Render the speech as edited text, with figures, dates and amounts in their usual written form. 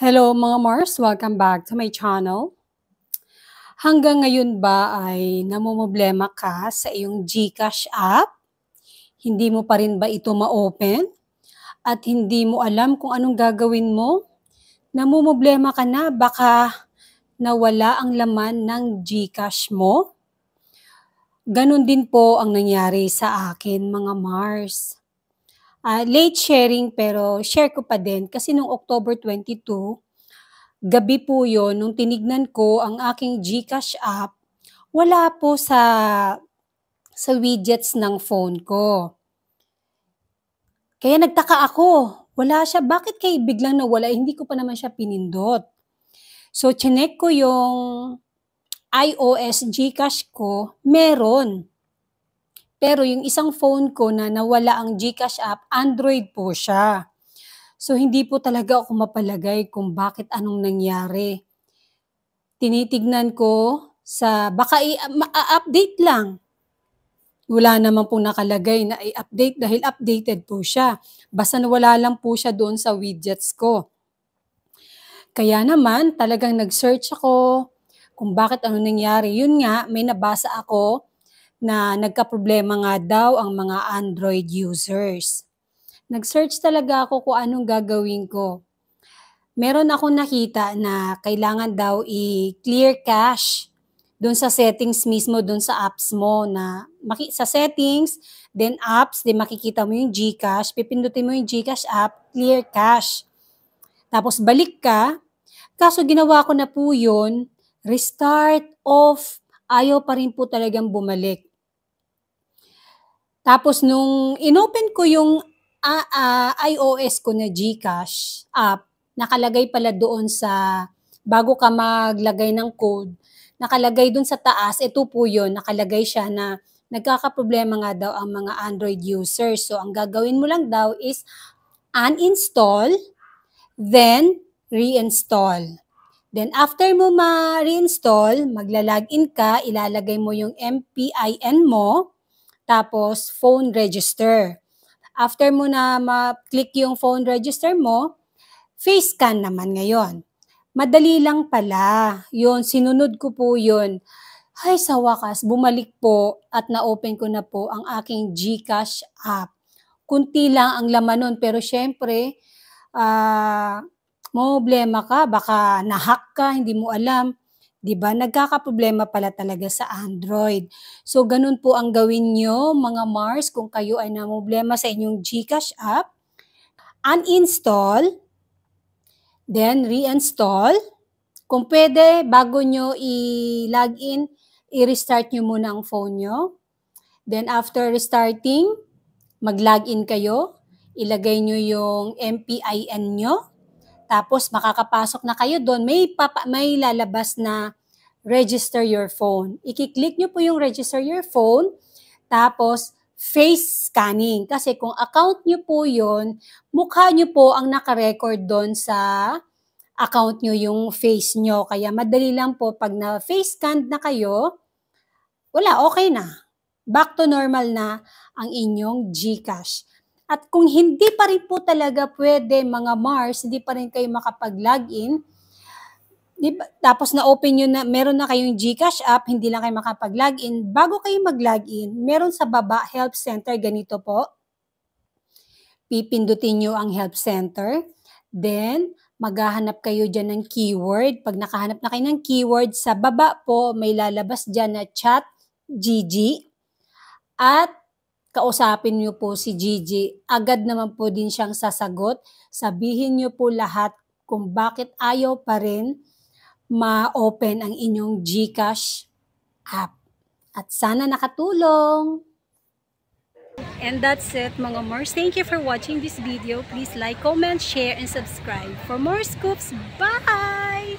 Hello mga Mars, welcome back to my channel. Hanggang ngayon ba ay namomroblema ka sa iyong GCash app? Hindi mo pa rin ba ito ma-open? At hindi mo alam kung anong gagawin mo? Namomroblema ka na, baka nawala ang laman ng GCash mo? Ganon din po ang nangyari sa akin mga Mars. Late sharing pero share ko pa din kasi noong October 22, gabi po yon nung tinignan ko ang aking GCash app, wala po sa widgets ng phone ko. Kaya nagtaka ako, wala siya, bakit kaya biglang nawala? Hindi ko pa naman siya pinindot. So, chinek ko yung iOS GCash ko, meron. Pero yung isang phone ko na nawala ang GCash app, Android po siya. So, hindi po talaga ako mapalagay kung bakit anong nangyari. Tinitignan ko baka i-update lang. Wala naman po nakalagay na i-update dahil updated po siya. Basta nawala lang po siya doon sa widgets ko. Kaya naman, talagang nag-search ako kung bakit ano nangyari. Yun nga, may nabasa ako na nagka-problema nga daw ang mga Android users. Nag-search talaga ako kung anong gagawin ko. Meron akong nakita na kailangan daw i-clear cache doon sa settings mismo, doon sa apps mo na sa settings, then apps, then makikita mo yung GCash, pipindutin mo yung GCash app, clear cache. Tapos balik ka, kaso ginawa ko na po yun, restart, off, ayaw pa rin po talagang bumalik. Tapos nung inopen ko yung iOS ko na GCash app, nakalagay pala doon bago ka maglagay ng code, nakalagay doon sa taas, ito po yun, nakalagay siya na nagkakaproblema nga daw ang mga Android users. So, ang gagawin mo lang daw is uninstall, then reinstall. Then, after mo ma-reinstall, magla-login ka, ilalagay mo yung MPIN mo, tapos phone register. After mo na ma-click yung phone register mo, face scan naman ngayon. Madali lang pala. Yun, sinunod ko po yun. Ay, sa wakas, bumalik po at na-open ko na po ang aking GCash app. Kunti lang ang laman nun, pero syempre, problema ka, baka na-hack ka, hindi mo alam. Diba? Nagkakaproblema pala talaga sa Android. So, ganun po ang gawin nyo, mga Mars, kung kayo ay namroblema sa inyong GCash app. Uninstall, then reinstall. Kung pwede, bago nyo i-login, i-restart nyo muna ang phone nyo. Then after restarting, mag-login kayo. Ilagay nyo yung MPIN nyo. Tapos makakapasok na kayo doon. May lalabas na register your phone. I-click nyo po yung register your phone. Tapos face scanning. Kasi kung account nyo po yun, mukha nyo po ang nakarecord doon sa account nyo, yung face nyo. Kaya madali lang po pag na-face scanned na kayo, wala, okay na. Back to normal na ang inyong GCash. At kung hindi pa rin po talaga pwede, mga Mars, hindi pa rin kayo makapag-login, tapos na-open nyo na, meron na kayong GCash app, hindi lang kayo makapag-login, bago kayo mag-login, meron sa baba, Help Center, ganito po. Pipindutin nyo ang Help Center. Then, maghahanap kayo dyan ng keyword. Pag nakahanap na kayo ng keyword, sa baba po, may lalabas dyan na chat Gigi. At kausapin nyo po si Gigi. Agad naman po din siyang sasagot. Sabihin nyo po lahat kung bakit ayaw pa rin ma-open ang inyong GCash app. At sana nakatulong. And that's it, mga Mars. Thank you for watching this video. Please like, comment, share, and subscribe for more scoops. Bye!